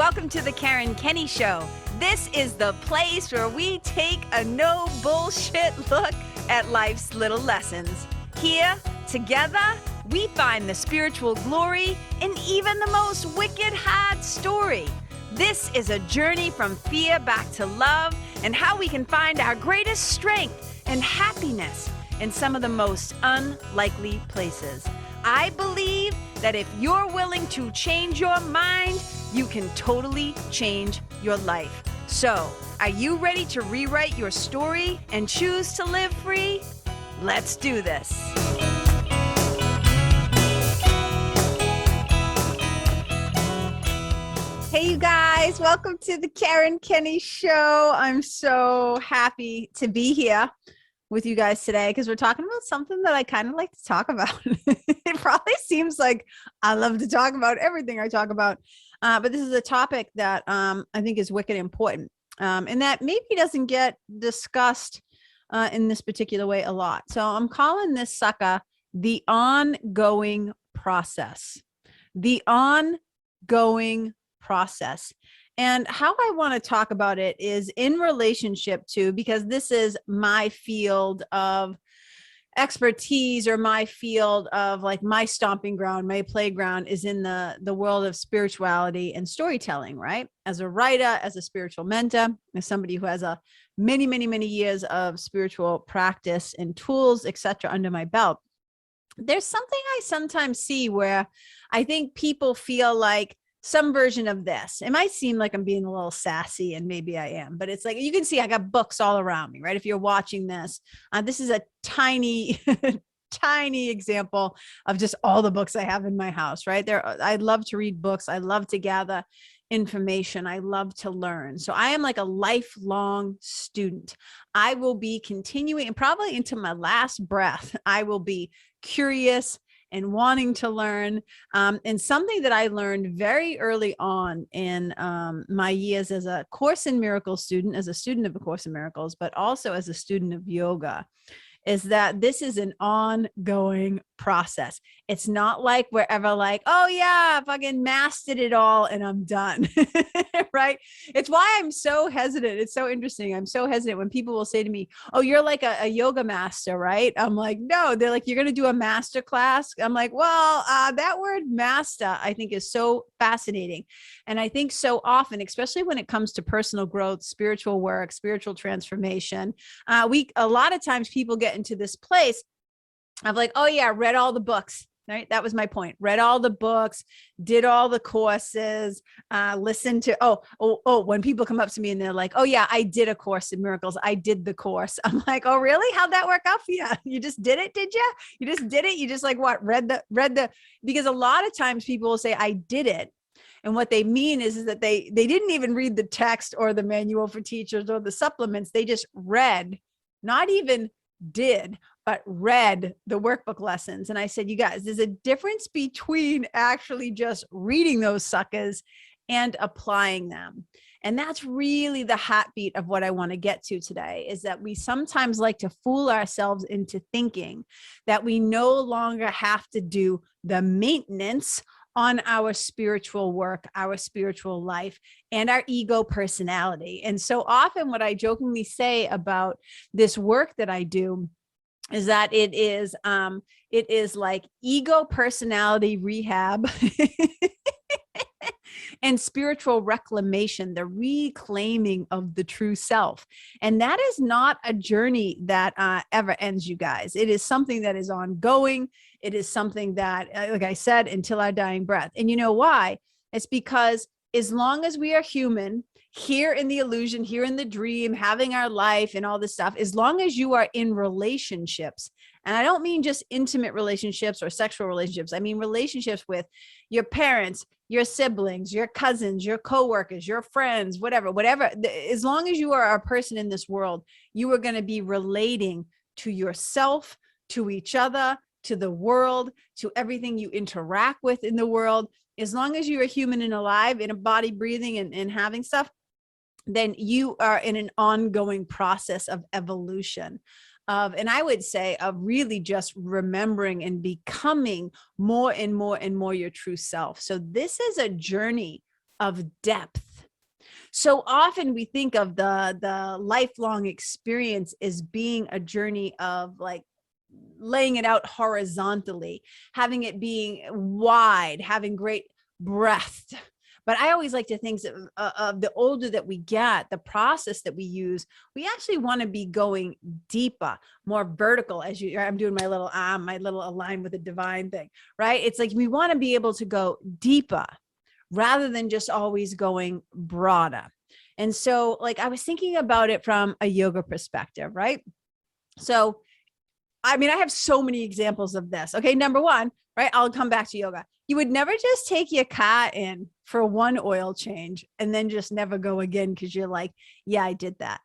Welcome to the Kenney Show. This is the place where we take a no bullshit look at life's little lessons. Here, together, we find the spiritual glory in even the most wicked hard story. This is a journey from fear back to love and how we can find our greatest strength and happiness in some of the most unlikely places. I believe that if you're willing to change your mind, you can totally change your life. So, are you ready to rewrite your story and choose to live free? Let's do this. Hey, you guys, welcome to the Kenney Show. I'm so happy to be here with you guys today because we're talking about something that I kind of like to talk about. It probably seems like I love to talk about everything I talk about, but this is a topic that I think is wicked important, and that maybe doesn't get discussed in this particular way a lot. So I'm calling this sucker the ongoing process. The ongoing process. And how I want to talk about it is in relationship to, because this is my field of expertise, or my field of like my stomping ground, my playground is in the world of spirituality and storytelling, right? As a writer, as a spiritual mentor, as somebody who has a many years of spiritual practice and tools, etc., under my belt. There's something I sometimes see where I think people feel like some version of this. It might seem like I'm being a little sassy, and maybe I am, but it's like, you can see I got books all around me, right? If you're watching this, this is a tiny, tiny example of just all the books I have in my house, right? I love to read books. I love to gather information. I love to learn. So I am like a lifelong student. I will be continuing, and probably into my last breath, I will be curious and wanting to learn. And something that I learned very early on in my years as a Course in Miracles student, as a student of A Course in Miracles, but also as a student of yoga, is that this is an ongoing process. It's not like we're ever like, oh yeah, I fucking mastered it all and I'm done, right? It's why I'm so hesitant. It's so interesting. I'm so hesitant when people will say to me, oh, you're like a yoga master, right? I'm like, no. They're like, you're going to do a master class? I'm like, well, that word master, I think, is so fascinating. And I think so often, especially when it comes to personal growth, spiritual work, spiritual transformation, a lot of times people get into this place of like, oh yeah, read all the books, right? That was my point. Read all the books, did all the courses, listened to, when people come up to me and they're like, oh yeah, I did A Course in Miracles. I did the course. I'm like, oh really? How'd that work out for you? You just did it, did you? You just did it? You just like what? Read the, because a lot of times people will say, I did it. And what they mean is that they didn't even read the text or the manual for teachers or the supplements. They just read, not even did, but read the workbook lessons. And I said, you guys, there's a difference between actually just reading those suckers and applying them. And that's really the heartbeat of what I want to get to today, is that we sometimes like to fool ourselves into thinking that we no longer have to do the maintenance on our spiritual work, our spiritual life, and our ego personality. And so often what I jokingly say about this work that I do is that it is like ego personality rehab and spiritual reclamation, the reclaiming of the true self. And that is not a journey that ever ends, you guys. It is something that is ongoing. It is something that, like I said, until our dying breath. And you know why? It's because as long as we are human, here in the illusion, here in the dream, having our life and all this stuff, as long as you are in relationships, and I don't mean just intimate relationships or sexual relationships, I mean relationships with your parents, your siblings, your cousins, your coworkers, your friends, whatever, as long as you are a person in this world, you are going to be relating to yourself, to each other, to the world, to everything you interact with in the world. As long as you are human and alive, in a body, breathing and having stuff, then you are in an ongoing process of evolution. And I would say of really just remembering and becoming more and more and more your true self. So this is a journey of depth. So often we think of the lifelong experience as being a journey of like laying it out horizontally, having it being wide, having great breadth. But I always like to think of the older that we get, the process that we use, we actually want to be going deeper, more vertical. As I'm doing my little align with the divine thing, right? It's like we want to be able to go deeper rather than just always going broader. And so like I was thinking about it from a yoga perspective, right? So I mean, I have so many examples of this. Okay, number one, right? I'll come back to yoga. You would never just take your car in for one oil change and then just never go again because you're like, yeah, I did that.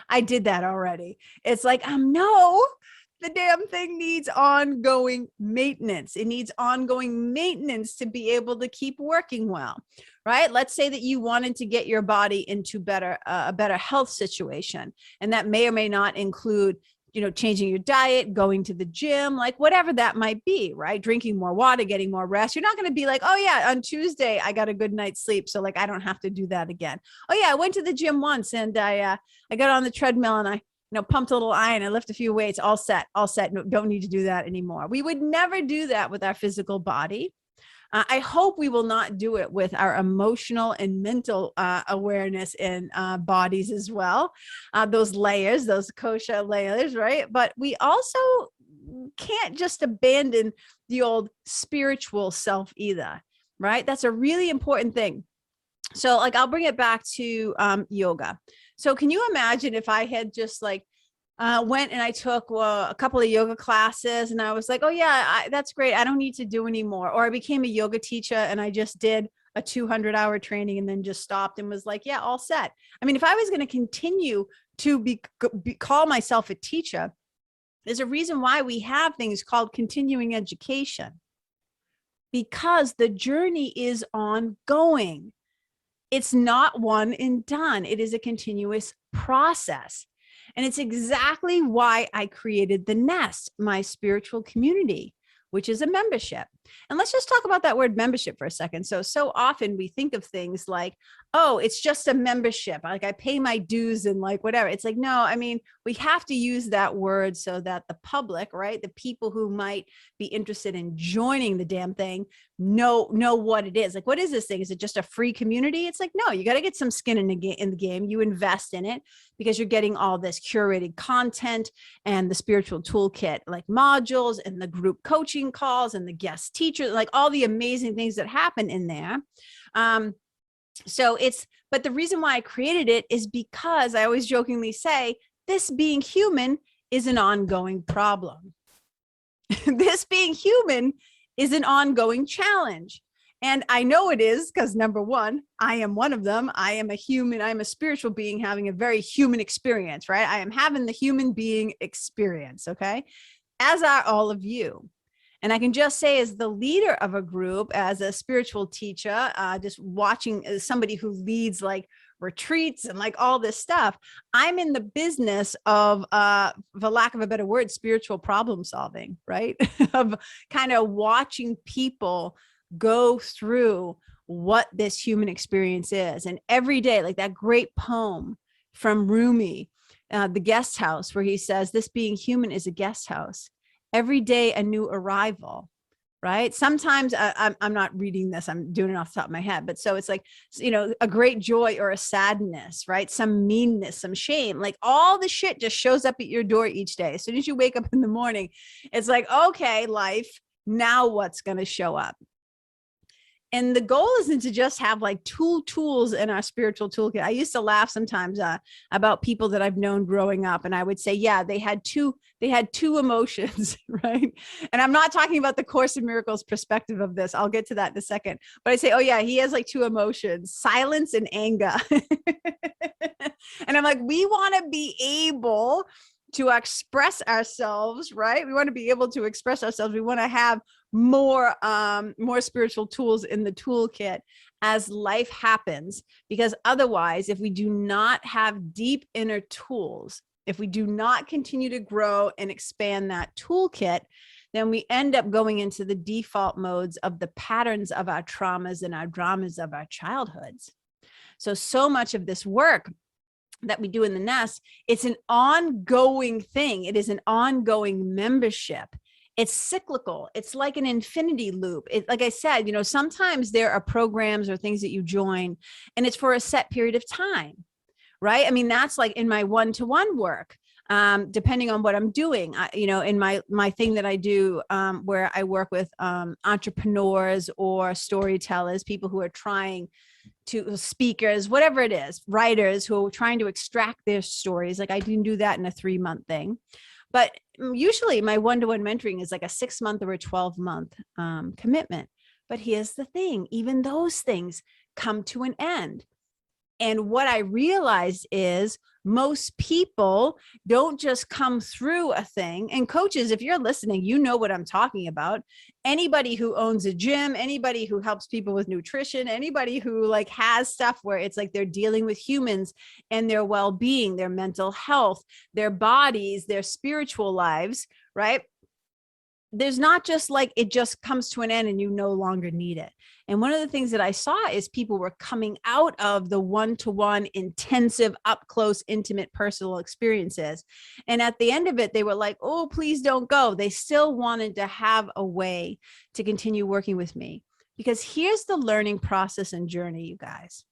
I did that already. It's like, no, the damn thing needs ongoing maintenance. It needs ongoing maintenance to be able to keep working well, right? Let's say that you wanted to get your body into a better health situation. And that may or may not include changing your diet, going to the gym, like whatever that might be, right? Drinking more water, getting more rest. You're not going to be like, oh yeah, on Tuesday, I got a good night's sleep. So like, I don't have to do that again. Oh yeah, I went to the gym once and I got on the treadmill and I, pumped a little iron. I lift a few weights, all set. No, don't need to do that anymore. We would never do that with our physical body. I hope we will not do it with our emotional and mental awareness and bodies as well. Those layers, those kosha layers, right? But we also can't just abandon the old spiritual self either, right? That's a really important thing. So like, I'll bring it back to yoga. So can you imagine if I had just like, went and I took a couple of yoga classes and I was like, oh yeah, that's great. I don't need to do anymore. Or I became a yoga teacher and I just did a 200-hour training and then just stopped and was like, yeah, all set. I mean, if I was going to continue to call myself a teacher, there's a reason why we have things called continuing education, because the journey is ongoing. It's not one and done. It is a continuous process. And it's exactly why I created The Nest, my spiritual community, which is a membership. And let's just talk about that word membership for a second. So often we think of things like, oh, it's just a membership. Like I pay my dues and like whatever. It's like, no, I mean, we have to use that word so that the public, right? The people who might be interested in joining the damn thing know what it is. Like, what is this thing? Is it just a free community? It's like, no, you got to get some skin in the game. You invest in it because you're getting all this curated content and the spiritual toolkit, like modules and the group coaching calls and the guest teachers, like all the amazing things that happen in there. But the reason why I created it is because I always jokingly say, this being human is an ongoing problem. This being human is an ongoing challenge. And I know it is because number one, I am one of them. I am a human. I'm a spiritual being having a very human experience, right? I am having the human being experience. Okay. As are all of you. And I can just say, as the leader of a group, as a spiritual teacher, just watching as somebody who leads like retreats and like all this stuff, I'm in the business of, for lack of a better word, spiritual problem solving, right? Of kind of watching people go through what this human experience is. And every day, like that great poem from Rumi, The Guest House, where he says, this being human is a guest house. Every day, a new arrival, right? Sometimes I'm not reading this, I'm doing it off the top of my head, but so it's like, a great joy or a sadness, right? Some meanness, some shame, like all the shit just shows up at your door each day. As soon as you wake up in the morning, it's like, okay, life, now what's going to show up? And the goal isn't to just have like tools in our spiritual toolkit. I used to laugh sometimes about people that I've known growing up. And I would say, yeah, they had two emotions, right? And I'm not talking about the Course in Miracles perspective of this. I'll get to that in a second. But I say, oh yeah, he has like two emotions, silence and anger. And I'm like, we want to be able to express ourselves, right? We want to be able to express ourselves. We want to have more spiritual tools in the toolkit as life happens, because otherwise, if we do not have deep inner tools, if we do not continue to grow and expand that toolkit, then we end up going into the default modes of the patterns of our traumas and our dramas of our childhoods. So much of this work that we do in the nest, it's an ongoing thing. It is an ongoing membership. It's cyclical. It's like an infinity loop. Like I said, sometimes there are programs or things that you join and it's for a set period of time, right? I mean, that's like in my one-to-one work, depending on what I'm doing, in my thing that I do, where I work with entrepreneurs or storytellers, people who are trying to speakers, whatever it is, writers who are trying to extract their stories. Like I can do that in a 3-month thing. But usually my one-to-one mentoring is like a 6-month or a 12-month commitment. But here's the thing, even those things come to an end. And what I realized is most people don't just come through a thing. And coaches, if you're listening, you know what I'm talking about. Anybody who owns a gym, anybody who helps people with nutrition, anybody who like has stuff where it's like they're dealing with humans and their well-being, their mental health, their bodies, their spiritual lives, right? There's not just like it just comes to an end and you no longer need it. And one of the things that I saw is people were coming out of the one-to-one intensive, up close, intimate, personal experiences. And at the end of it, they were like, oh, please don't go. They still wanted to have a way to continue working with me. Because here's the learning process and journey, you guys.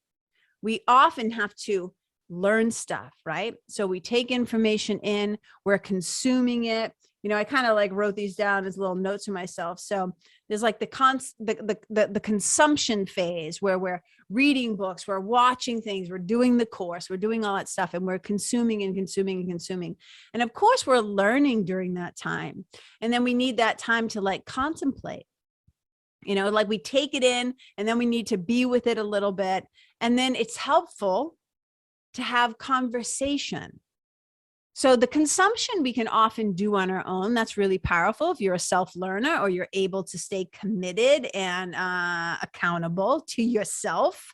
We often have to learn stuff, right? So we take information in, we're consuming it. I kind of like wrote these down as little notes for myself. So there's like the consumption phase where we're reading books, we're watching things, we're doing the course, we're doing all that stuff, and we're consuming and consuming and consuming. And of course, we're learning during that time. And then we need that time to like contemplate. Like we take it in and then we need to be with it a little bit. And then it's helpful to have conversation. So the consumption we can often do on our own. That's really powerful if you're a self-learner or you're able to stay committed and accountable to yourself.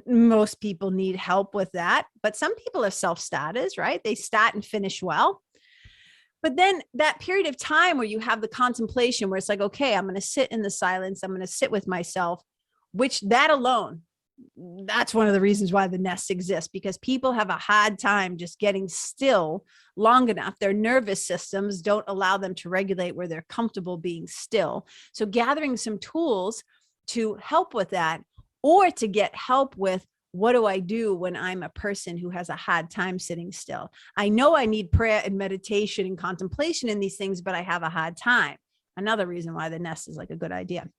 Most people need help with that, but some people are self-starters, right? They start and finish well. But then that period of time where you have the contemplation where it's like, okay, I'm going to sit in the silence. I'm going to sit with myself, which that alone, that's one of the reasons why the nest exists, because people have a hard time just getting still long enough. Their nervous systems don't allow them to regulate where they're comfortable being still. So gathering some tools to help with that, or to get help with what do I do when I'm a person who has a hard time sitting still? I know I need prayer and meditation and contemplation in these things, but I have a hard time. Another reason why the nest is like a good idea.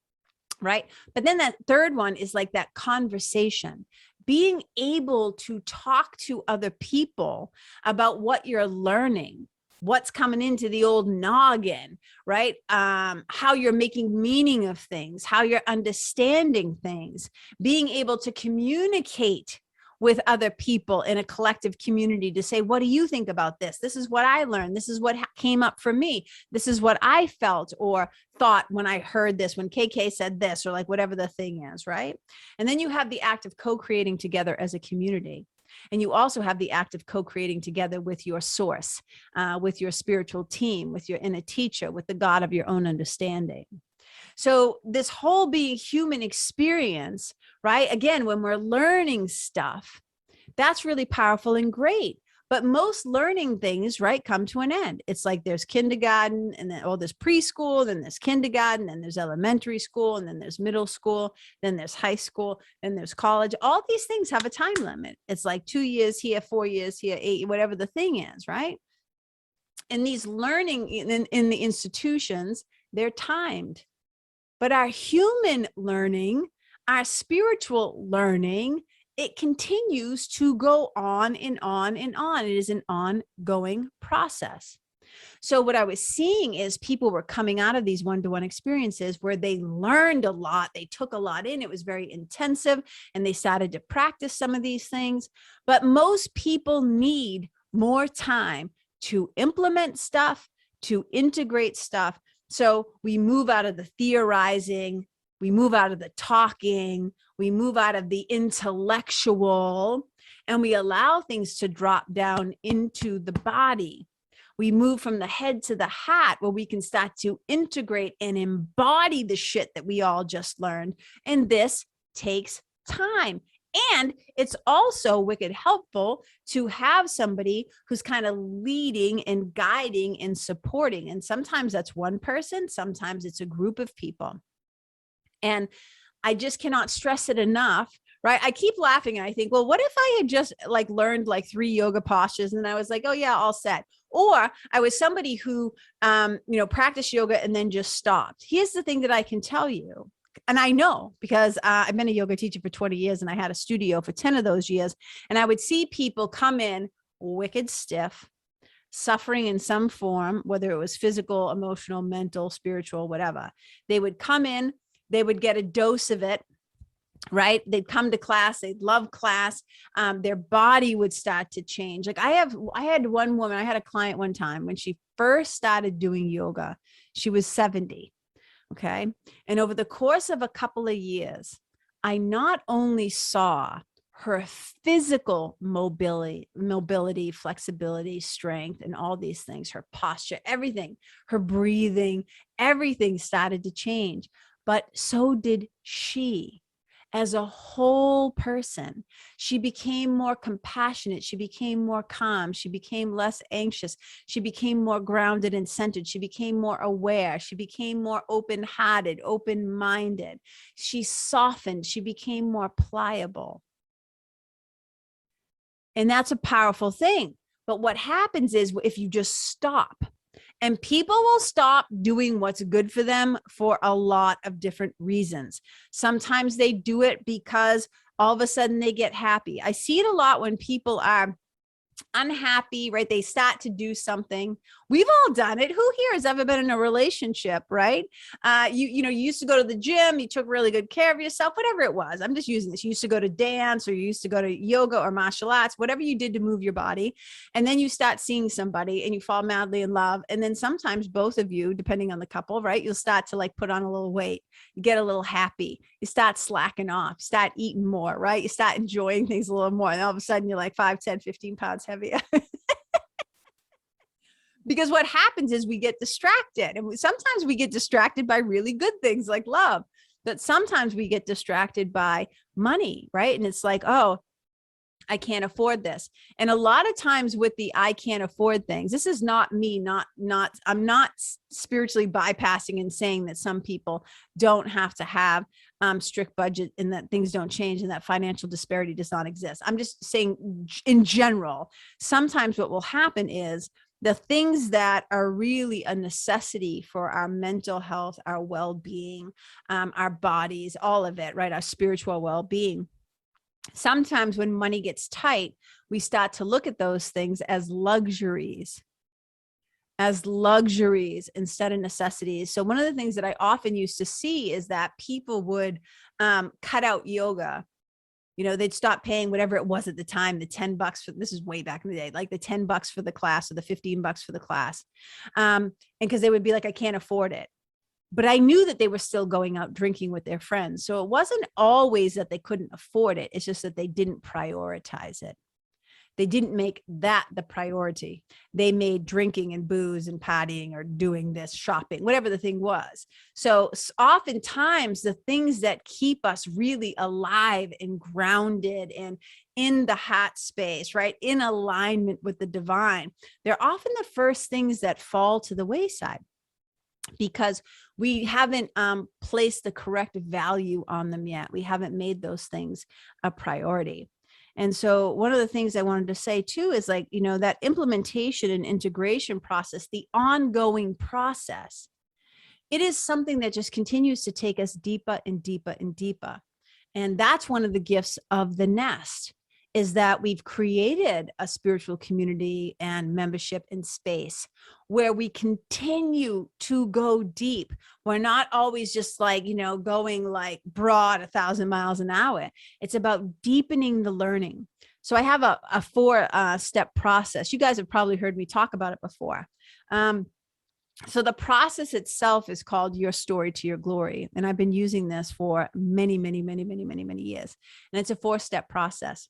Right. But then that third one is like that conversation, being able to talk to other people about what you're learning, what's coming into the old noggin, right? How you're making meaning of things, how you're understanding things, being able to communicate with other people in a collective community to say, what do you think about this? This is what I learned. This is what came up for me. This is what I felt or thought when I heard this, when KK said this, or like whatever the thing is, right? And then you have the act of co-creating together as a community. And you also have the act of co-creating together with your source, with your spiritual team, with your inner teacher, with the God of your own understanding. So this whole being human experience, right? Again, when we're learning stuff, that's really powerful and great. But most learning things, right, come to an end. It's like there's kindergarten and then, there's preschool, then there's kindergarten, then there's elementary school, and then there's middle school, then there's high school, then there's college. All these things have a time limit. It's like 2 years here, 4 years here, 8, whatever the thing is, right? And these learning in the institutions, they're timed. But our human learning, our spiritual learning, it continues to go on and on and on. It is an ongoing process. So what I was seeing is people were coming out of these one-to-one experiences where they learned a lot. They took a lot in. It was very intensive, and they started to practice some of these things. But most people need more time to implement stuff, to integrate stuff. So we move out of the theorizing, we move out of the talking, we move out of the intellectual, and we allow things to drop down into the body. We move from the head to the heart, where we can start to integrate and embody the shit that we all just learned. And this takes time. And it's also wicked helpful to have somebody who's kind of leading and guiding and supporting. And sometimes that's one person, sometimes it's a group of people. And I just cannot stress it enough, right? I keep laughing and I think, well, what if I had just like learned like 3 yoga postures and I was like, oh yeah, all set. Or I was somebody who, practiced yoga and then just stopped. Here's the thing that I can tell you. And I know because I've been a yoga teacher for 20 years and I had a studio for 10 of those years. And I would see people come in wicked stiff, suffering in some form, whether it was physical, emotional, mental, spiritual, whatever. They would come in, they would get a dose of it, right? They'd come to class, they'd love class. Their body would start to change. Like I had one woman, I had a client one time when she first started doing yoga, she was 70. Okay. And over the course of a couple of years, I not only saw her physical mobility, flexibility, strength, and all these things, her posture, everything, her breathing, everything started to change. But so did she. As a whole person, she became more compassionate. She became more calm. She became less anxious. She became more grounded and centered. She became more aware. She became more open-hearted, open-minded. She softened. She became more pliable. And that's a powerful thing. But what happens is if you just stop, and people will stop doing what's good for them for a lot of different reasons. Sometimes they do it because all of a sudden they get happy. I see it a lot when people are unhappy, right? They start to do something. We've all done it. Who here has ever been in a relationship, right? You used to go to the gym, you took really good care of yourself, whatever it was. I'm just using this. You used to go to dance, or you used to go to yoga or martial arts, whatever you did to move your body. And then you start seeing somebody and you fall madly in love. And then sometimes both of you, depending on the couple, right? You'll start to like put on a little weight, you get a little happy, you start slacking off, start eating more, right? You start enjoying things a little more. And all of a sudden you're like 5, 10, 15 pounds heavier. Because what happens is we get distracted, and sometimes we get distracted by really good things like love, but sometimes we get distracted by money, right? And it's like, oh, I can't afford this. And a lot of times with the I can't afford things, this is not me, I'm not spiritually bypassing and saying that some people don't have to have strict budget and that things don't change and that financial disparity does not exist. I'm just saying in general, sometimes what will happen is the things that are really a necessity for our mental health, our well-being, our bodies, all of it, right? Our spiritual well-being. Sometimes when money gets tight, we start to look at those things as luxuries instead of necessities. So one of the things that I often used to see is that people would cut out yoga. They'd stop paying whatever it was at the time, the $10 for, this is way back in the day, like the $10 for the class or the $15 for the class. And because they would be like, I can't afford it. But I knew that they were still going out drinking with their friends. So it wasn't always that they couldn't afford it. It's just that they didn't prioritize it. They didn't make that the priority. They made drinking and booze and partying or doing this, shopping, whatever the thing was. So oftentimes the things that keep us really alive and grounded and in the heart space, right? In alignment with the divine, they're often the first things that fall to the wayside, because we haven't placed the correct value on them yet. We haven't made those things a priority. And so one of the things I wanted to say too is like, that implementation and integration process, the ongoing process, it is something that just continues to take us deeper and deeper and deeper. And that's one of the gifts of the nest, is that we've created a spiritual community and membership and space where we continue to go deep. We're not always just like, going like broad 1,000 miles an hour. It's about deepening the learning. So I have a 4-step process. You guys have probably heard me talk about it before. So the process itself is called Your Story to Your Glory. And I've been using this for many, many, many, many, many, many years. And it's a 4-step process.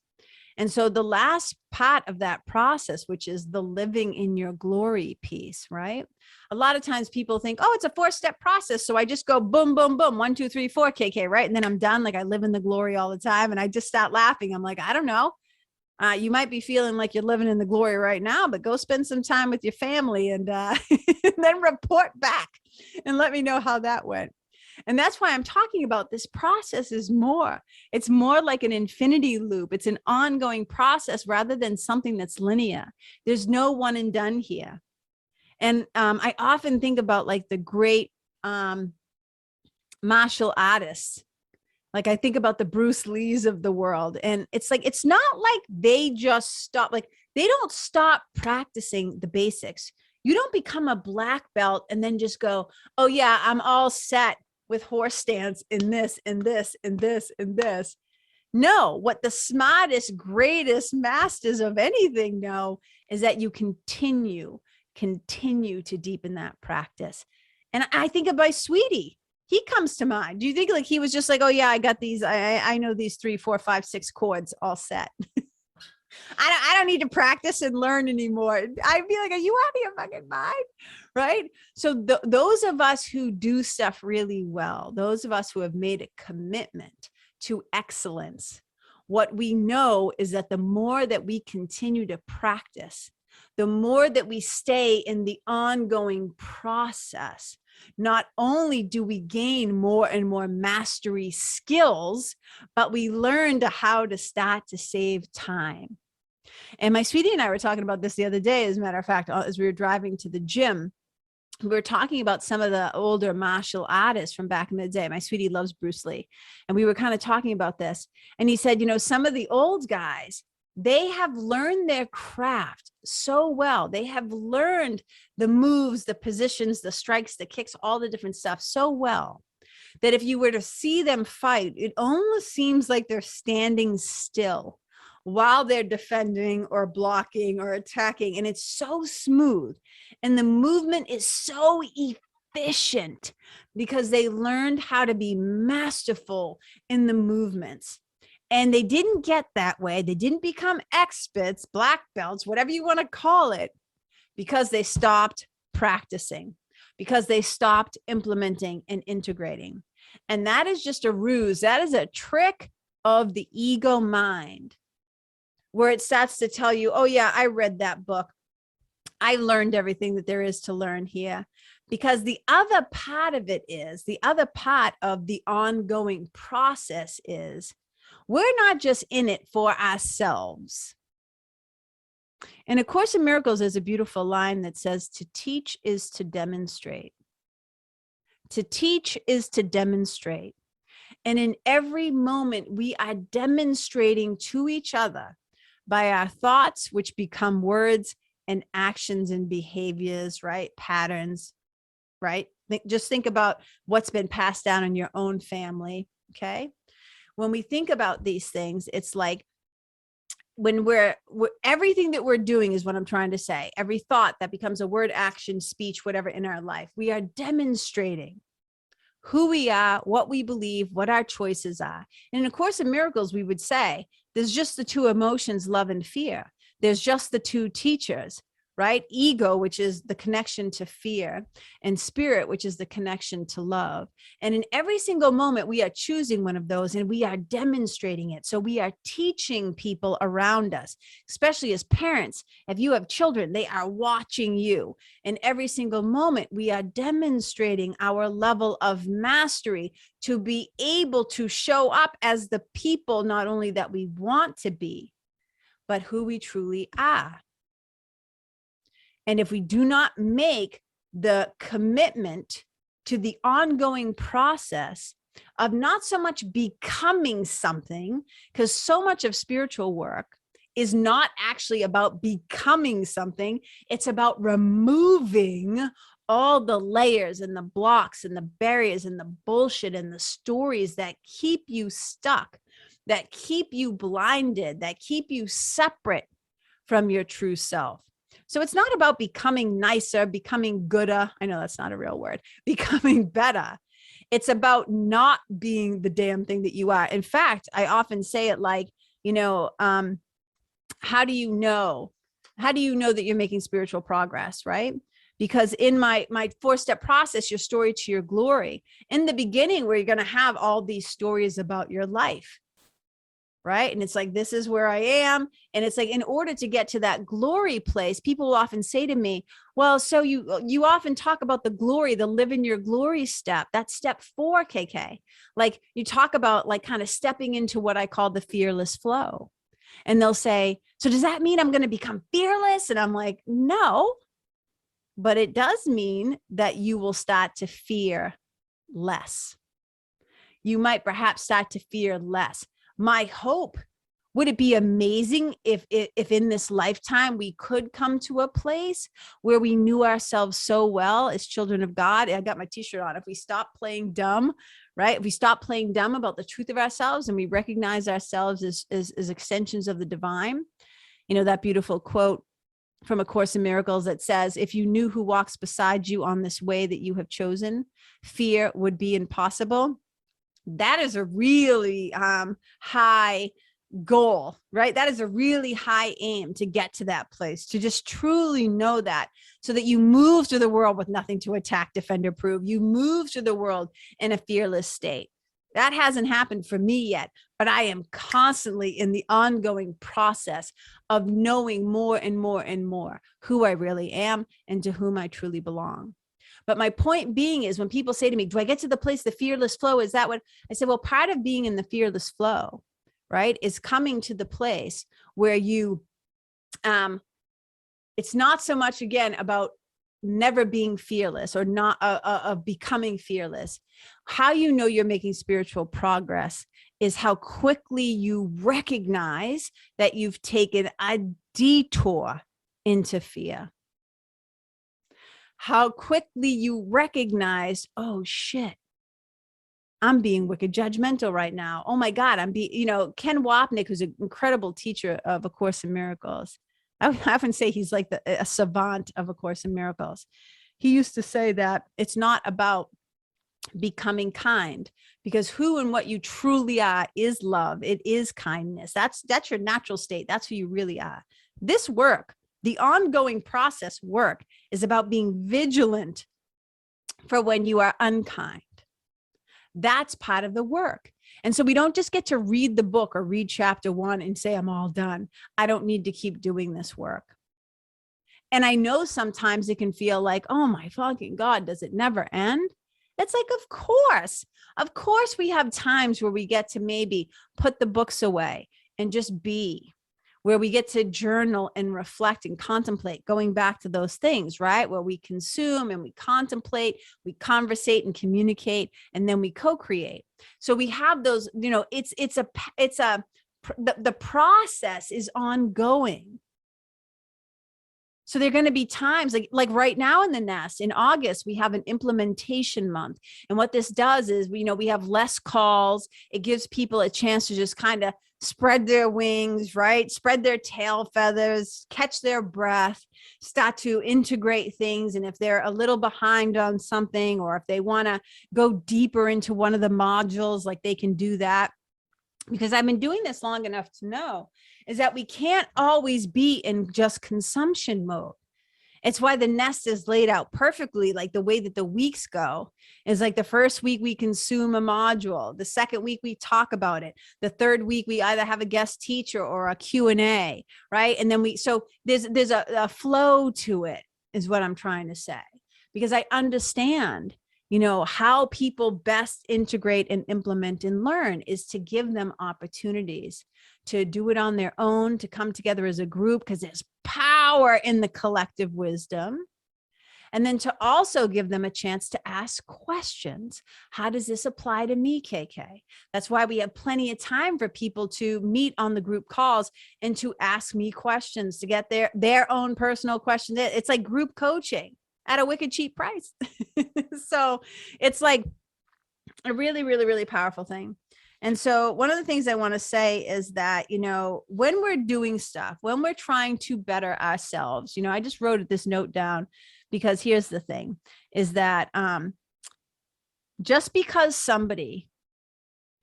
And so the last part of that process, which is the living in your glory piece, right? A lot of times people think, oh, it's a 4-step process. So I just go boom, boom, boom, 1, 2, 3, 4 KK, right? And then I'm done. Like I live in the glory all the time. And I just start laughing. I'm like, I don't know. You might be feeling like you're living in the glory right now, but go spend some time with your family and, and then report back and let me know how that went. And that's why I'm talking about this process is more. It's more like an infinity loop. It's an ongoing process rather than something that's linear. There's no one and done here. And I often think about like the great martial artists. Like I think about the Bruce Lees of the world, and it's like, it's not like they just stop, like they don't stop practicing the basics. You don't become a black belt and then just go, oh yeah, I'm all set with horse stance in this and this and this and this. No, what the smartest, greatest masters of anything know is that you continue to deepen that practice. And I think of my sweetie. He comes to mind. Do you think like he was just like, oh yeah, I got these, I know these 3, 4, 5, 6 chords all set. I don't need to practice and learn anymore. I'd be like, are you out of your fucking mind? Right? So those of us who do stuff really well, those of us who have made a commitment to excellence, what we know is that the more that we continue to practice, the more that we stay in the ongoing process, not only do we gain more and more mastery skills, but we learn how to start to save time. And my sweetie and I were talking about this the other day, as a matter of fact, as we were driving to the gym. We were talking about some of the older martial artists from back in the day. My sweetie loves Bruce Lee. And we were kind of talking about this. And he said, you know, some of the old guys, they have learned their craft so well. They have learned the moves, the positions, the strikes, the kicks, all the different stuff so well that if you were to see them fight, it almost seems like they're standing still while they're defending or blocking or attacking. And it's so smooth. And the movement is so efficient because they learned how to be masterful in the movements. And they didn't get that way. They didn't become experts, black belts, whatever you want to call it, because they stopped practicing, because they stopped implementing and integrating. And that is just a ruse. That is a trick of the ego mind, where it starts to tell you, oh yeah, I read that book. I learned everything that there is to learn here. Because the other part of it is, the other part of the ongoing process is, we're not just in it for ourselves. In A Course in Miracles, there's a beautiful line that says, to teach is to demonstrate. To teach is to demonstrate. And in every moment, we are demonstrating to each other by our thoughts, which become words and actions and behaviors, right? Patterns, right? Just think about what's been passed down in your own family, okay? When we think about these things, it's like when we're everything that we're doing is what I'm trying to say. Every thought that becomes a word, action, speech, whatever in our life, we are demonstrating who we are, what we believe, what our choices are. And in A Course in Miracles, we would say, there's just the two emotions, love and fear. There's just the two teachers, right? Ego, which is the connection to fear, and spirit, which is the connection to love. And in every single moment, we are choosing one of those and we are demonstrating it. So we are teaching people around us, especially as parents. If you have children, they are watching you. And every single moment, we are demonstrating our level of mastery to be able to show up as the people, not only that we want to be, but who we truly are. And if we do not make the commitment to the ongoing process of not so much becoming something, because so much of spiritual work is not actually about becoming something, it's about removing all the layers and the blocks and the barriers and the bullshit and the stories that keep you stuck, that keep you blinded, that keep you separate from your true self. So it's not about becoming nicer, becoming gooder. I know that's not a real word, becoming better. It's about not being the damn thing that you are. In fact, I often say it like, you know, how do you know? How do you know that you're making spiritual progress, right? Because in my 4-step process, your story to your glory, in the beginning, where you're going to have all these stories about your life, right? And it's like, this is where I am. And it's like, in order to get to that glory place, people will often say to me, well, so you often talk about the glory, the live in your glory step. That's step 4, KK. Like, you talk about like kind of stepping into what I call the fearless flow. And they'll say, so does that mean I'm going to become fearless? And I'm like, no, but it does mean that you will start to fear less. You might perhaps start to fear less. My hope, would it be amazing if in this lifetime we could come to a place where we knew ourselves so well as children of God? I got my t-shirt on. If we stop playing dumb, right? If we stop playing dumb about the truth of ourselves and we recognize ourselves as extensions of the divine, you know, that beautiful quote from A Course in Miracles that says, if you knew who walks beside you on this way that you have chosen, fear would be impossible. That is a really high goal, right? That is a really high aim to get to that place, to just truly know that, so that you move through the world with nothing to attack, defend, or prove. You move through the world in a fearless state. That hasn't happened for me yet, but I am constantly in the ongoing process of knowing more and more and more who I really am and to whom I truly belong. But my point being is, when people say to me, do I get to the place, the fearless flow? Is that what I said? Well, part of being in the fearless flow, right, is coming to the place where you, it's not so much, again, about never being fearless or not of becoming fearless. How you know you're making spiritual progress is how quickly you recognize that you've taken a detour into fear. How quickly you recognize, oh shit, I'm being wicked judgmental right now. Oh my God, Ken Wapnick, who's an incredible teacher of A Course in Miracles. I often say he's like a savant of A Course in Miracles. He used to say that it's not about becoming kind, because who and what you truly are is love. It is kindness. That's your natural state. That's who you really are. This work, the ongoing process work, is about being vigilant for when you are unkind. That's part of the work. And so we don't just get to read the book or read chapter 1 and say, I'm all done. I don't need to keep doing this work. And I know sometimes it can feel like, oh my fucking God, does it never end? It's like, of course we have times where we get to maybe put the books away and just be, where we get to journal and reflect and contemplate, going back to those things, right? Where we consume and we contemplate, we conversate and communicate, and then we co-create. So we have those, the process is ongoing. So there are going to be times like right now in the nest in August, we have an implementation month. And what this does is, we have less calls. It gives people a chance to just kind of spread their wings, right? Spread their tail feathers, catch their breath, start to integrate things. And if they're a little behind on something, or if they want to go deeper into one of the modules, like they can do that. Because I've been doing this long enough to know is that we can't always be in just consumption mode. It's why the nest is laid out perfectly, like the way that the weeks go is like the first week we consume a module. The second week we talk about it. The third week we either have a guest teacher or a Q&A, right? And then so there's a flow to it, is what I'm trying to say. Because I understand, how people best integrate and implement and learn is to give them opportunities to do it on their own, to come together as a group, because there's power in the collective wisdom. And then to also give them a chance to ask questions. How does this apply to me, KK? That's why we have plenty of time for people to meet on the group calls and to ask me questions, to get their own personal questions. It's like group coaching at a wicked cheap price. So it's like a really, really, really powerful thing. And so one of the things I want to say is that, when we're doing stuff, when we're trying to better ourselves, I just wrote this note down, because here's the thing is that just because somebody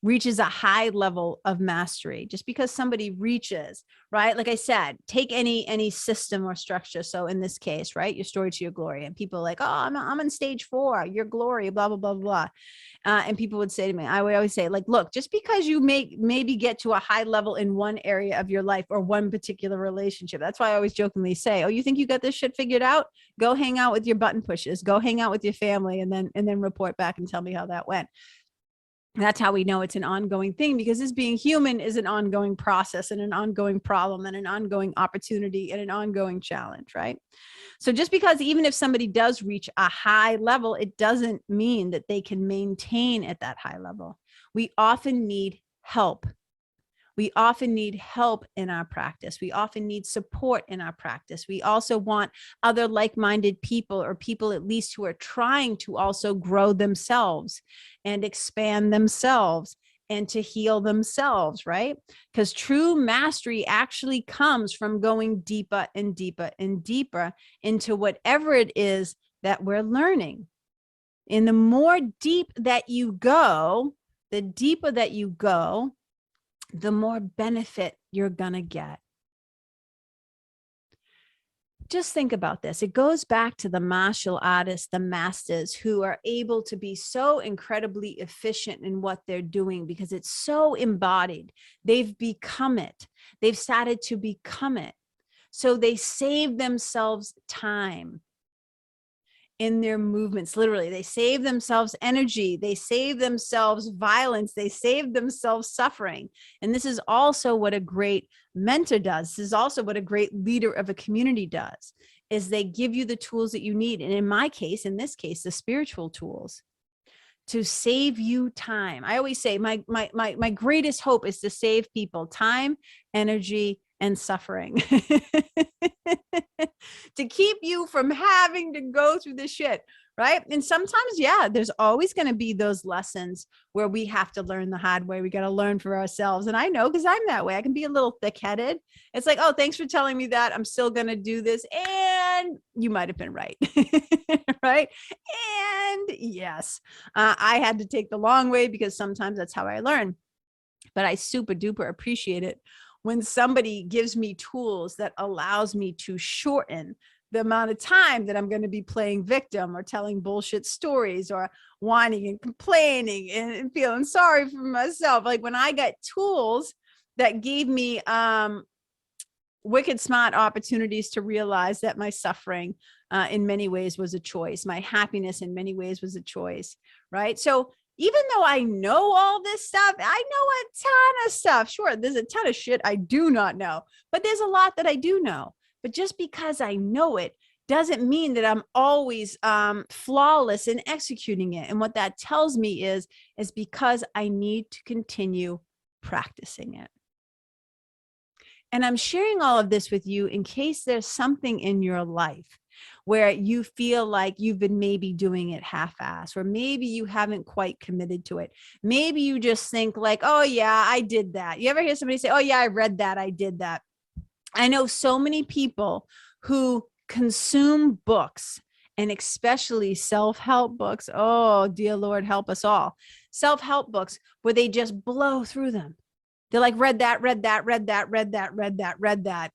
reaches a high level of mastery. Just because somebody reaches, right? Like I said, take any system or structure. So in this case, right, your story to your glory, and people are like, oh, I'm on stage 4, your glory, blah, blah, blah, blah. And people would say to me, I would always say, like, look, just because you maybe get to a high level in one area of your life or one particular relationship. That's why I always jokingly say, oh, you think you got this shit figured out? Go hang out with your button pushes, go hang out with your family, and then report back and tell me how that went. That's how we know it's an ongoing thing, because this being human is an ongoing process and an ongoing problem and an ongoing opportunity and an ongoing challenge, right? So just because even if somebody does reach a high level, it doesn't mean that they can maintain at that high level. We often need help. We often need help in our practice. We often need support in our practice. We also want other like-minded people, or people at least who are trying to also grow themselves and expand themselves and to heal themselves, right? Because true mastery actually comes from going deeper and deeper and deeper into whatever it is that we're learning. And the more deep that you go, the deeper that you go, the more benefit you're gonna get. Just think about this. It goes back to the martial artists, the masters, who are able to be so incredibly efficient in what they're doing because it's so embodied. They've become it. They've started to become it. So they save themselves time in their movements. Literally, they save themselves energy, they save themselves violence, they save themselves suffering. And this is also what a great mentor does. This is also what a great leader of a community does, is they give you the tools that you need. And in my case, in this case, the spiritual tools to save you time. I always say my greatest hope is to save people time, energy, and suffering. To keep you from having to go through this shit, right? And sometimes, yeah, there's always going to be those lessons where we have to learn the hard way. We got to learn for ourselves. And I know, because I'm that way. I can be a little thick-headed. It's like, oh, thanks for telling me that. I'm still going to do this. And you might have been right. Right? And yes, I had to take the long way, because sometimes that's how I learn. But I super duper appreciate it when somebody gives me tools that allows me to shorten the amount of time that I'm going to be playing victim or telling bullshit stories or whining and complaining and feeling sorry for myself. Like when I got tools that gave me wicked smart opportunities to realize that my suffering in many ways was a choice. My happiness in many ways was a choice, right? So even though I know all this stuff, I know a ton of stuff. Sure, there's a ton of shit I do not know, but there's a lot that I do know. But just because I know it doesn't mean that I'm always flawless in executing it. And what that tells me is because I need to continue practicing it. And I'm sharing all of this with you in case there's something in your life where you feel like you've been maybe doing it half-assed, or maybe you haven't quite committed to it. Maybe you just think like, oh yeah, I did that. You ever hear somebody say, oh yeah, I read that, I did that. I know so many people who consume books, and especially self-help books. Oh, dear Lord, help us all. Self-help books where they just blow through them. They're like, read that.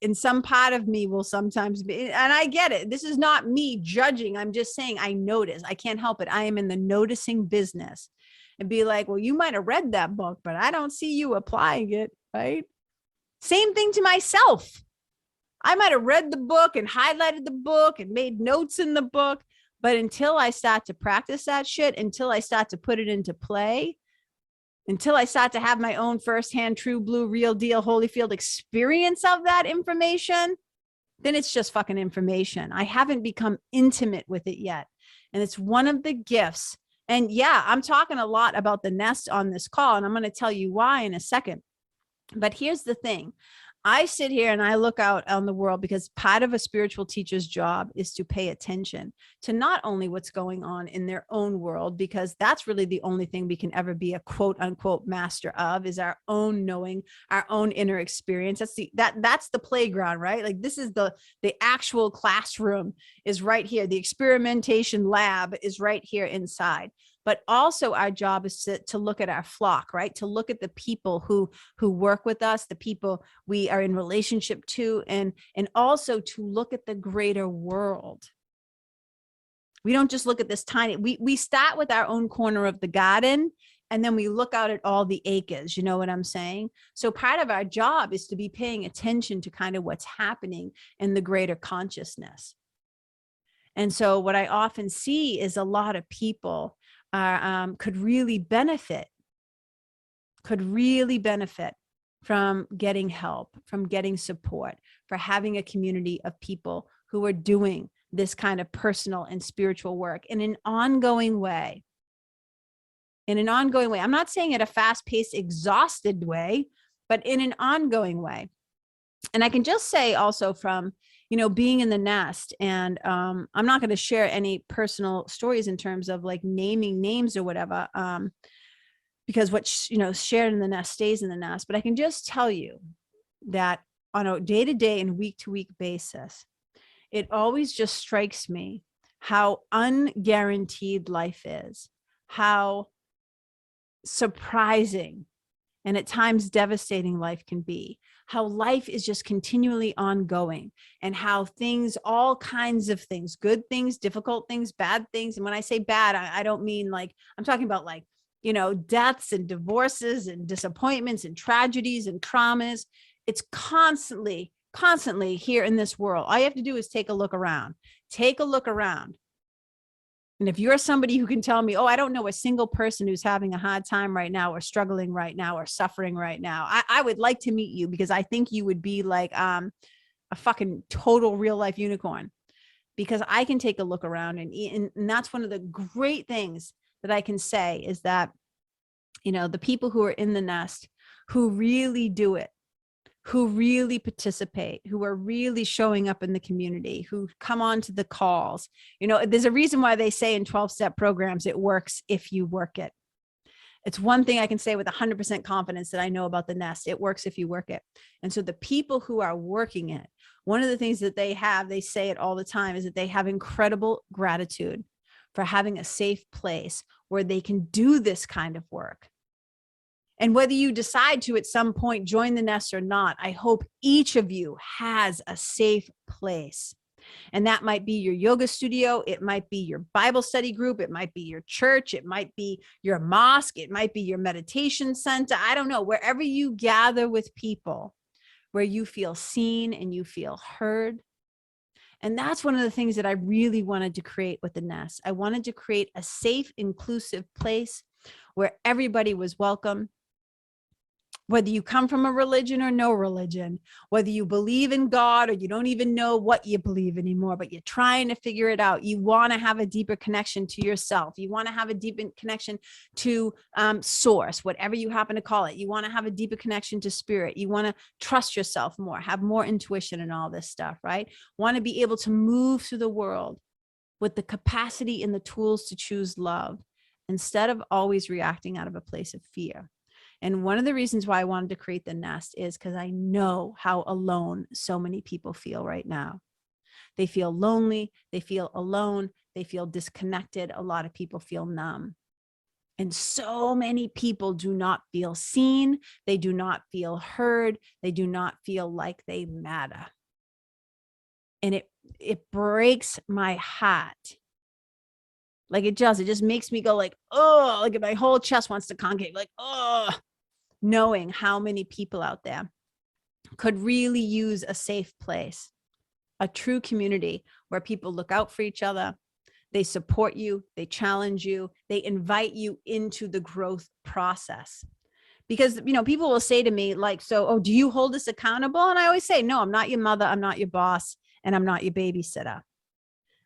And some part of me will sometimes be, and I get it. This is not me judging. I'm just saying I notice. I can't help it. I am in the noticing business. And be like, well, you might have read that book, but I don't see you applying it, right? Same thing to myself. I might have read the book and highlighted the book and made notes in the book, but until I start to practice that shit, until I start to put it into play, until I start to have my own firsthand, true blue, real deal, Holyfield experience of that information, then it's just fucking information. I haven't become intimate with it yet. And it's one of the gifts. And yeah, I'm talking a lot about the nest on this call, and I'm going to tell you why in a second. But here's the thing. I sit here and I look out on the world, because part of a spiritual teacher's job is to pay attention to not only what's going on in their own world, because that's really the only thing we can ever be a quote unquote master of, is our own knowing, our own inner experience. That's the playground, right? Like this is the actual classroom is right here. The experimentation lab is right here inside. But also our job is to look at our flock, right? To look at the people who work with us, the people we are in relationship to, and also to look at the greater world. We don't just look at this tiny, we start with our own corner of the garden, and then we look out at all the acres. You know what I'm saying? So part of our job is to be paying attention to kind of what's happening in the greater consciousness. And so what I often see is a lot of people could really benefit from getting help, from getting support, for having a community of people who are doing this kind of personal and spiritual work in an ongoing way. I'm not saying at a fast-paced, exhausted way, but in an ongoing way. And I can just say also from, being in the nest, and I'm not going to share any personal stories in terms of like naming names or whatever, because what's, shared in the nest stays in the nest. But I can just tell you that on a day-to-day and week-to-week basis, it always just strikes me how unguaranteed life is, how surprising and at times devastating life can be, how life is just continually ongoing, and how things, all kinds of things, good things, difficult things, bad things. And when I say bad, I don't mean like, I'm talking about like, deaths and divorces and disappointments and tragedies and traumas. It's constantly here in this world. All you have to do is take a look around. And if you're somebody who can tell me, oh, I don't know a single person who's having a hard time right now, or struggling right now, or suffering right now, I would like to meet you, because I think you would be like a fucking total real life unicorn, because I can take a look around, and that's one of the great things that I can say is that, the people who are in the nest, who really do it, who really participate, who are really showing up in the community, who come on to the calls. There's a reason why they say in 12-step programs, it works if you work it. It's one thing I can say with 100% confidence that I know about the nest. It works if you work it. And so the people who are working it, one of the things that they say it all the time, is that they have incredible gratitude for having a safe place where they can do this kind of work. And whether you decide to at some point join the nest or not, I hope each of you has a safe place. And that might be your yoga studio. It might be your Bible study group. It might be your church. It might be your mosque. It might be your meditation center. I don't know, wherever you gather with people, where you feel seen and you feel heard. And that's one of the things that I really wanted to create with the nest. I wanted to create a safe, inclusive place where everybody was welcome. Whether you come from a religion or no religion, whether you believe in God or you don't even know what you believe anymore, but you're trying to figure it out. You want to have a deeper connection to yourself. You want to have a deeper connection to source, whatever you happen to call it. You want to have a deeper connection to spirit. You want to trust yourself more, have more intuition and all this stuff, right? Want to be able to move through the world with the capacity and the tools to choose love, instead of always reacting out of a place of fear. And one of the reasons why I wanted to create the nest is because I know how alone so many people feel right now. They feel lonely, they feel alone, they feel disconnected. A lot of people feel numb. And so many people do not feel seen, they do not feel heard, they do not feel like they matter. And it breaks my heart. Like it just makes me go like, oh, like my whole chest wants to concave, like, oh, knowing how many people out there could really use a safe place, a true community where people look out for each other, they support you, they challenge you, they invite you into the growth process. Because, people will say to me like, so, oh, do you hold us accountable? And I always say, no, I'm not your mother, I'm not your boss, and I'm not your babysitter.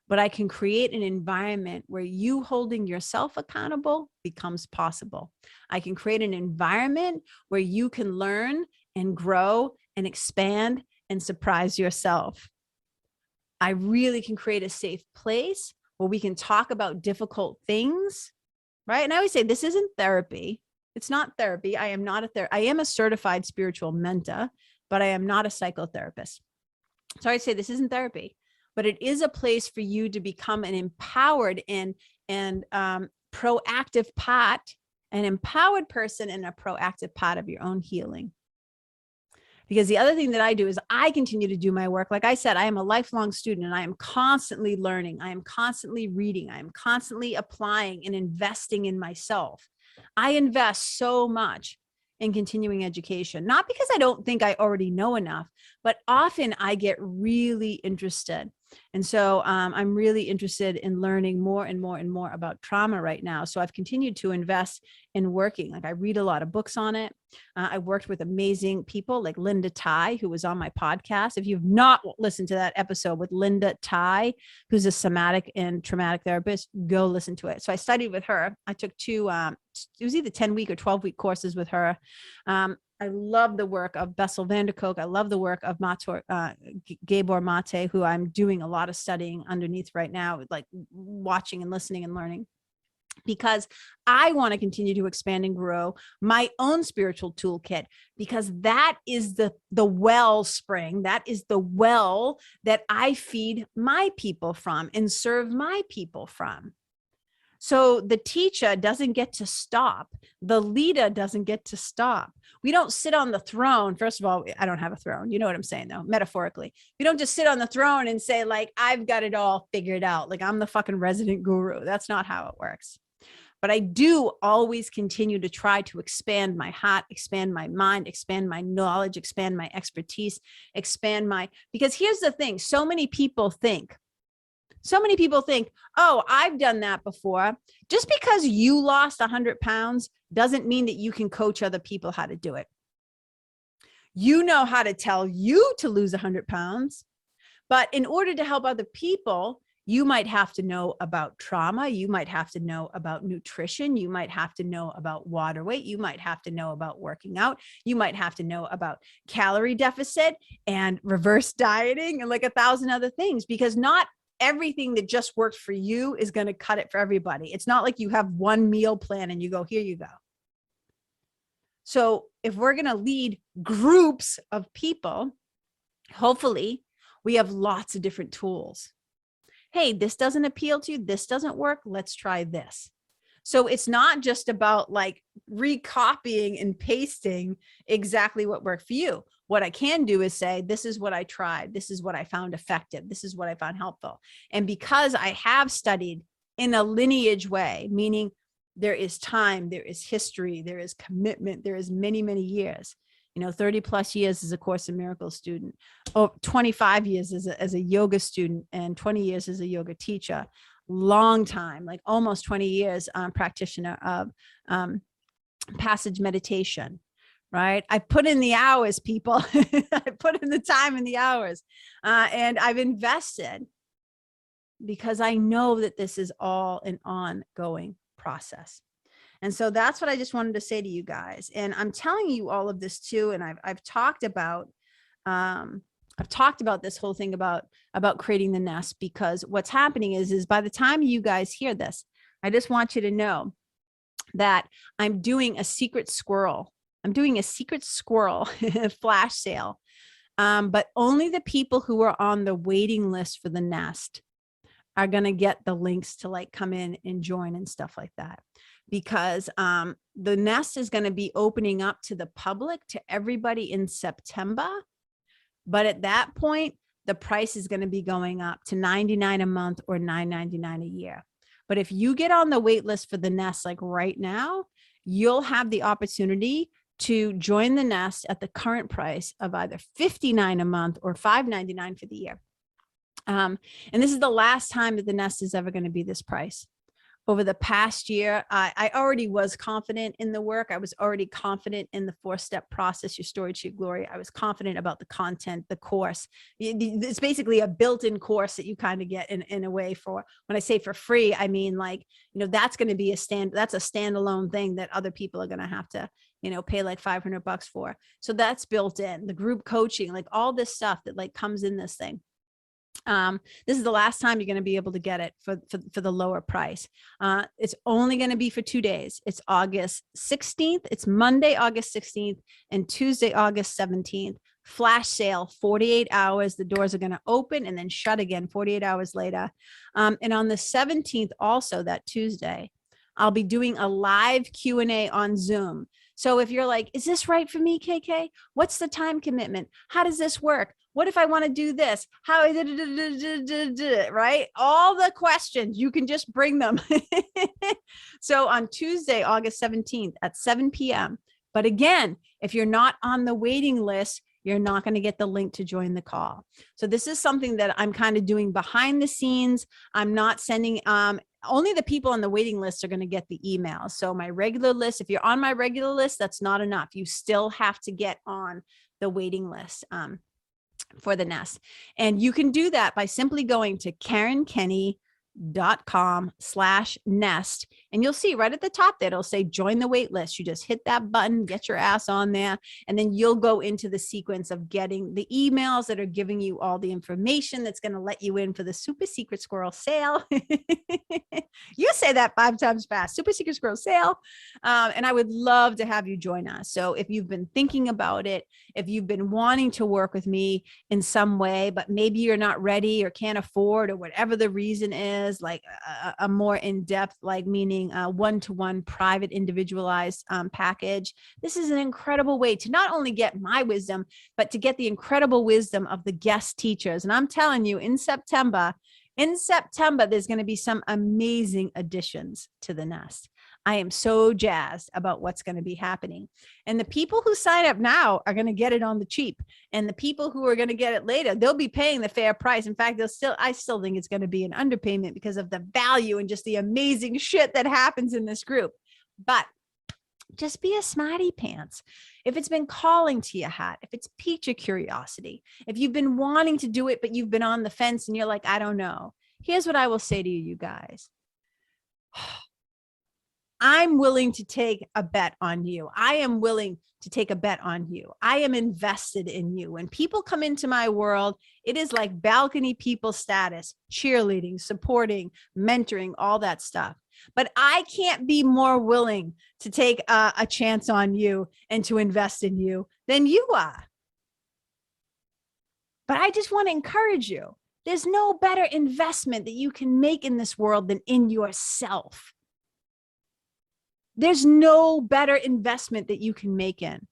But I can create an environment where you holding yourself accountable becomes possible. I can create an environment where you can learn and grow and expand and surprise yourself. I really can create a safe place where we can talk about difficult things, right? And I always say, this isn't therapy. It's not therapy. I am not I am a certified spiritual mentor, but I am not a psychotherapist. So I say, this isn't therapy. But it is a place for you to become an empowered and proactive part, an empowered person, and a proactive part of your own healing. Because the other thing that I do is I continue to do my work. Like I said, I am a lifelong student and I am constantly learning. I am constantly reading. I am constantly applying and investing in myself. I invest so much in continuing education, not because I don't think I already know enough, but often I get really interested. And so I'm really interested in learning more and more and more about trauma right now. So I've continued to invest in working. Like I read a lot of books on it. I worked with amazing people like Linda Tai, who was on my podcast. If you've not listened to that episode with Linda Tai, who's a somatic and traumatic therapist, go listen to it. So I studied with her. I took two, it was either 10-week or 12-week courses with her. I love the work of Bessel van der Kolk. I love the work of Gabor Mate, who I'm doing a lot of studying underneath right now, like watching and listening and learning, because I want to continue to expand and grow my own spiritual toolkit, because that is the wellspring, that is the well that I feed my people from and serve my people from. So the teacher doesn't get to stop. The leader doesn't get to stop. We don't sit on the throne. First of all, I don't have a throne. You know what I'm saying, though, metaphorically. We don't just sit on the throne and say, like, I've got it all figured out. Like, I'm the fucking resident guru. That's not how it works. But I do always continue to try to expand my heart, expand my mind, expand my knowledge, expand my expertise, because here's the thing. So many people think, oh, I've done that before. Just because you lost 100 pounds doesn't mean that you can coach other people how to do it. You know how to tell you to lose 100 pounds, but in order to help other people, you might have to know about trauma. You might have to know about nutrition. You might have to know about water weight. You might have to know about working out. You might have to know about calorie deficit and reverse dieting and like 1,000 other things, because not everything that just worked for you is going to cut it for everybody. It's not like you have one meal plan and you go, here you go. So if we're going to lead groups of people, hopefully we have lots of different tools. Hey, this doesn't appeal to you. This doesn't work. Let's try this. So it's not just about like recopying and pasting exactly what worked for you. What I can do is say, this is what I tried. This is what I found effective. This is what I found helpful. And because I have studied in a lineage way, meaning there is time, there is history, there is commitment, there is many, many years. 30 plus years as a Course in Miracles student, 25 years as a yoga student, and 20 years as a yoga teacher. Long time, like almost 20 years, practitioner of passage meditation, right? I put in the hours, people. I put in the time and the hours, and I've invested because I know that this is all an ongoing process. And so that's what I just wanted to say to you guys. And I'm telling you all of this too. And I've talked about this whole thing about creating the nest, because what's happening is by the time you guys hear this, I just want you to know that I'm doing a secret squirrel. Flash sale. But only the people who are on the waiting list for the nest are going to get the links to like come in and join and stuff like that. Because the nest is going to be opening up to the public, to everybody in September. But at that point, the price is going to be going up to $99 a month or $9.99 a year. But if you get on the wait list for the nest, like right now, you'll have the opportunity to join the nest at the current price of either $59 a month or $5.99 for the year. And this is the last time that the nest is ever going to be this price. Over the past year, I already was confident in the work. I was already confident in the 4-step process, your story to your glory. I was confident about the content, the course. It's basically a built-in course that you kind of get in a way for, when I say for free, I mean like, that's going to be that's a standalone thing that other people are going to have to, pay like $500 for. So that's built in. The group coaching, like all this stuff that like comes in this thing. This is the last time you're going to be able to get it for the lower price. It's only going to be for 2 days. It's August 16th. It's Monday, August 16th and Tuesday, August 17th. Flash sale, 48 hours. The doors are going to open and then shut again 48 hours later. And on the 17th, also that Tuesday, I'll be doing a live Q&A on Zoom. So if you're like, is this right for me, KK? What's the time commitment? How does this work? What if I want to do this? How, right? All the questions, you can just bring them. So on Tuesday, August 17th at 7 p.m. But again, if you're not on the waiting list, you're not going to get the link to join the call. So this is something that I'm kind of doing behind the scenes. I'm not sending, only the people on the waiting list are going to get the email. So my regular list, if you're on my regular list, that's not enough. You still have to get on the waiting list for the nest. And you can do that by simply going to KarenKenney.com/nest. And you'll see right at the top there, it'll say join the wait list. You just hit that button, get your ass on there, and then you'll go into the sequence of getting the emails that are giving you all the information that's going to let you in for the super secret squirrel sale. You say that 5 times fast, super secret squirrel sale. And I would love to have you join us. So if you've been thinking about it, if you've been wanting to work with me in some way, but maybe you're not ready or can't afford, or whatever the reason is, like a more in-depth, like meaning a one-to-one private individualized package, this is an incredible way to not only get my wisdom, but to get the incredible wisdom of the guest teachers. And I'm telling you, in September, there's going to be some amazing additions to the nest. I am so jazzed about what's going to be happening. And the people who sign up now are going to get it on the cheap. And the people who are going to get it later, they'll be paying the fair price. In fact, I still think it's going to be an underpayment because of the value and just the amazing shit that happens in this group. But just be a smarty pants. If it's been calling to your heart, if it's piqued your curiosity, if you've been wanting to do it, but you've been on the fence and you're like, I don't know. Here's what I will say to you, you guys. I'm willing to take a bet on you. I am willing to take a bet on you. I am invested in you. When people come into my world, it is like balcony people status, cheerleading, supporting, mentoring, all that stuff. But I can't be more willing to take a chance on you and to invest in you than you are. But I just want to encourage you. There's no better investment that you can make in this world than in yourself. There's no better investment that you can make in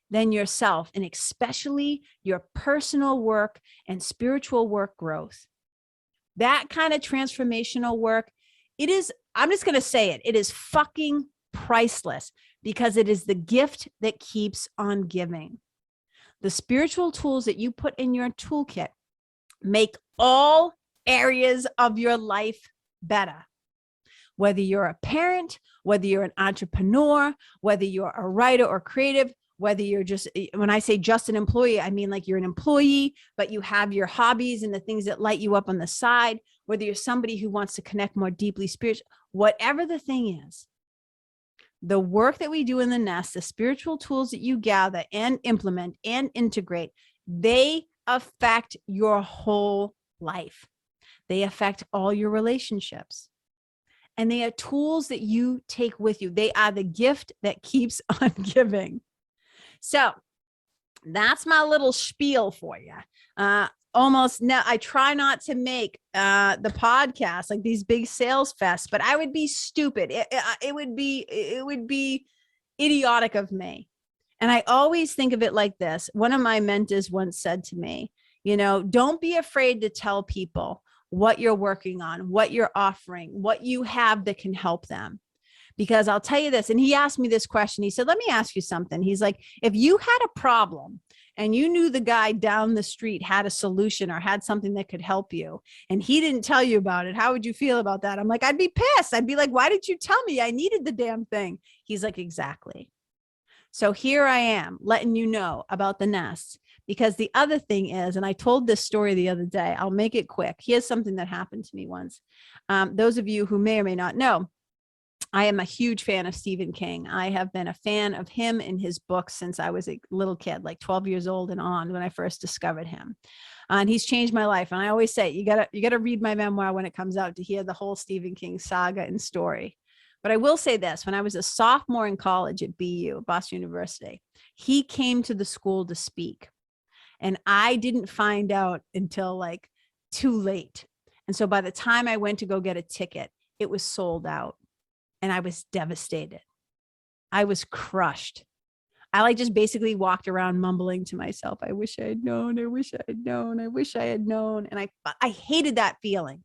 than yourself, and especially your personal work and spiritual work growth. That kind of transformational work, it is, I'm just going to say it, it is fucking priceless, because it is the gift that keeps on giving. The spiritual tools that you put in your toolkit make all areas of your life better. Whether you're a parent, whether you're an entrepreneur, whether you're a writer or creative, whether you're just, when I say just an employee, I mean like you're an employee, but you have your hobbies and the things that light you up on the side, whether you're somebody who wants to connect more deeply spiritually, whatever the thing is, the work that we do in the nest, the spiritual tools that you gather and implement and integrate, they affect your whole life. They affect all your relationships. And they are tools that you take with you. They are the gift that keeps on giving. So that's my little spiel for you. Almost now, I try not to make the podcast like these big sales fests, but I would be stupid. It would be idiotic of me. And I always think of it like this. One of my mentors once said to me, don't be afraid to tell people what you're working on, what you're offering, what you have that can help them. Because I'll tell you this, and he asked me this question. He said, let me ask you something. He's like, if you had a problem and you knew the guy down the street had a solution or had something that could help you, and he didn't tell you about it, how would you feel about that? I'm like, I'd be pissed. I'd be like, why did you tell me? I needed the damn thing. He's like, exactly. So here I am letting you know about the nest. Because the other thing is, and I told this story the other day, I'll make it quick. Here's something that happened to me once. Those of you who may or may not know, I am a huge fan of Stephen King. I have been a fan of him and his books since I was a little kid, like 12 years old and on, when I first discovered him. And he's changed my life. And I always say, you gotta read my memoir when it comes out to hear the whole Stephen King saga and story. But I will say this, when I was a sophomore in college at BU, Boston University, he came to the school to speak. And I didn't find out until like too late. And so by the time I went to go get a ticket, it was sold out. and I was devastated. I was crushed. I like just basically walked around mumbling to myself, I wish I had known, I wish I had known, I wish I had known. And I hated that feeling.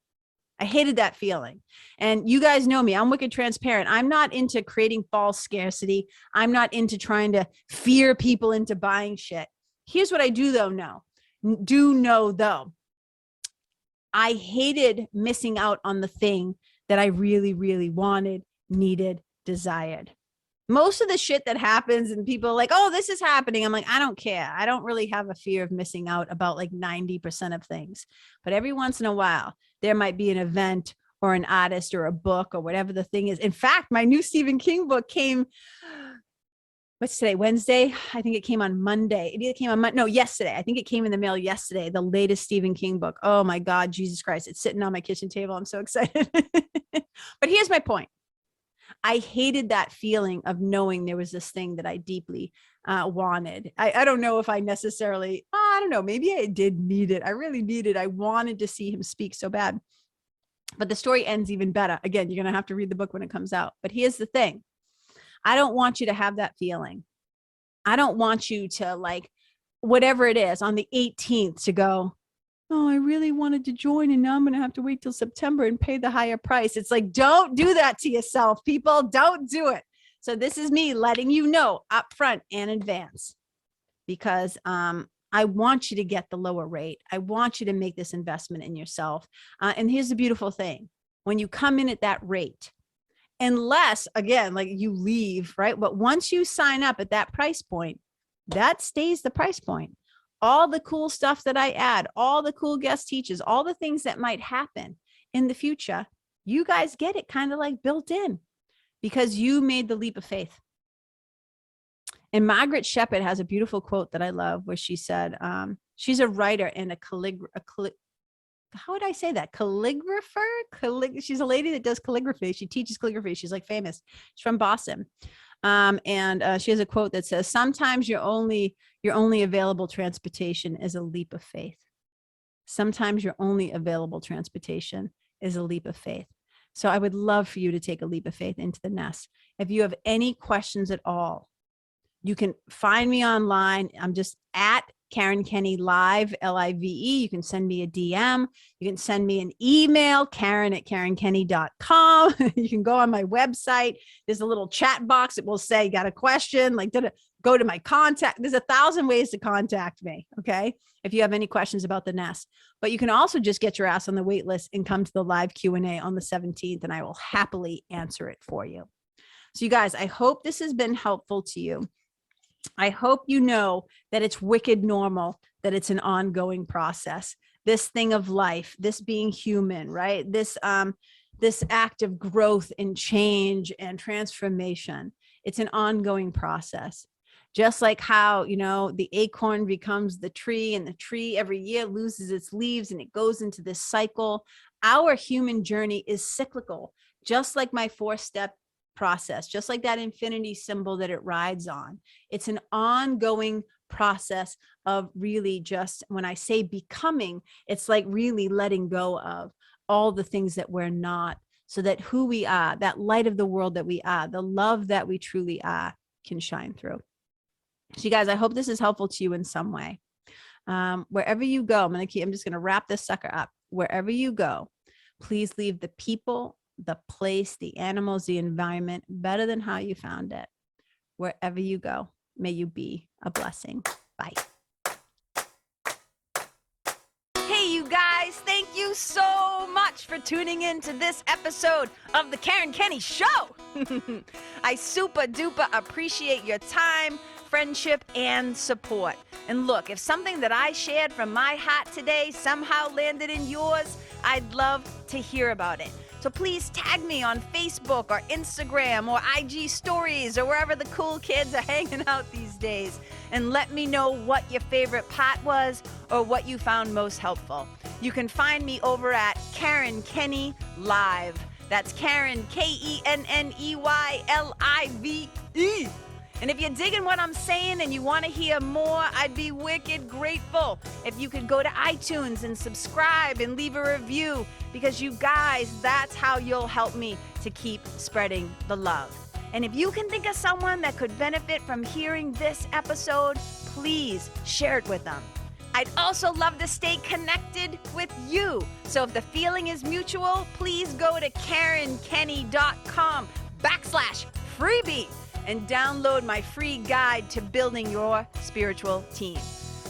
I hated that feeling. And you guys know me, I'm wicked transparent. I'm not into creating false scarcity. I'm not into trying to fear people into buying shit. Here's what I do know though. I hated missing out on the thing that I really, really wanted, needed, desired. Most of the shit that happens and people are like, oh, this is happening. I'm like, I don't care. I don't really have a fear of missing out about like 90% of things. But every once in a while, there might be an event or an artist or a book or whatever the thing is. In fact, my new Stephen King book came, what's today? Wednesday? I think it came on Monday. It either came on Monday. No, yesterday. I think it came in the mail yesterday. The latest Stephen King book. Oh my God, Jesus Christ. It's sitting on my kitchen table. I'm so excited. But here's my point. I hated that feeling of knowing there was this thing that I deeply wanted. I don't know if I necessarily, I don't know, maybe I did need it. I really needed, I wanted to see him speak so bad. But the story ends even better. Again, you're going to have to read the book when it comes out. But here's the thing. I don't want you to have that feeling. I don't want you to like, whatever it is on the 18th to go, oh, I really wanted to join and now I'm going to have to wait till September and pay the higher price. It's like, don't do that to yourself, people. Don't do it. So this is me letting you know up front and in advance, because I want you to get the lower rate. I want you to make this investment in yourself. And here's the beautiful thing. When you come in at that rate, unless, again, like you leave, right? But once you sign up at that price point, that stays the price point. All the cool stuff that I add, all the cool guest teachers, all the things that might happen in the future, you guys get it kind of like built in because you made the leap of faith. And Margaret Shepard has a beautiful quote that I love where she said, she's a writer and how would I say that? Calligrapher? She's a lady that does calligraphy. She teaches calligraphy. She's like famous. She's from Boston. And she has a quote that says, sometimes your only available transportation is a leap of faith. Sometimes your only available transportation is a leap of faith. So I would love for you to take a leap of faith into the nest. If you have any questions at all, you can find me online. I'm just at Karen Kenney Live, L-I-V-E. You can send me a DM. You can send me an email, Karen@KarenKenney.com. You can go on my website. There's a little chat box that will say, got a question, like go to my contact. There's 1,000 ways to contact me. Okay. If you have any questions about the nest, but you can also just get your ass on the wait list and come to the live Q&A on the 17th, and I will happily answer it for you. So you guys, I hope this has been helpful to you. I hope you know that it's wicked normal, that it's an ongoing process. This thing of life, this being human, right? This act of growth and change and transformation. It's an ongoing process. Just like how, the acorn becomes the tree, and the tree every year loses its leaves and it goes into this cycle. Our human journey is cyclical, just like my 4-step process, just like that infinity symbol that it rides on. It's an ongoing process of really just, when I say becoming, it's like really letting go of all the things that we're not, so that who we are, that light of the world that we are, the love that we truly are, can shine through. So you guys, I hope this is helpful to you in some way. Wherever you go, I'm just going to wrap this sucker up. Wherever you go, please leave the people, the place, the animals, the environment better than how you found it. Wherever you go, may you be a blessing. Bye. Hey, you guys, thank you so much for tuning in to this episode of the Karen Kenney Show. I super duper appreciate your time, friendship, and support. And look, if something that I shared from my heart today somehow landed in yours, I'd love to hear about it. So please tag me on Facebook or Instagram or IG stories or wherever the cool kids are hanging out these days, and let me know what your favorite part was or what you found most helpful. You can find me over at Karen Kenney Live. That's Karen, Kenneylive. And if you're digging what I'm saying and you want to hear more, I'd be wicked grateful if you could go to iTunes and subscribe and leave a review, because you guys, that's how you'll help me to keep spreading the love. And if you can think of someone that could benefit from hearing this episode, please share it with them. I'd also love to stay connected with you. So if the feeling is mutual, please go to KarenKenney.com/freebie and download my free guide to building your spiritual team.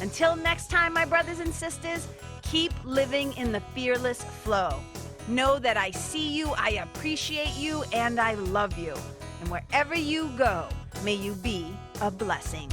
Until next time, my brothers and sisters, keep living in the fearless flow. Know that I see you, I appreciate you, and I love you. And wherever you go, may you be a blessing.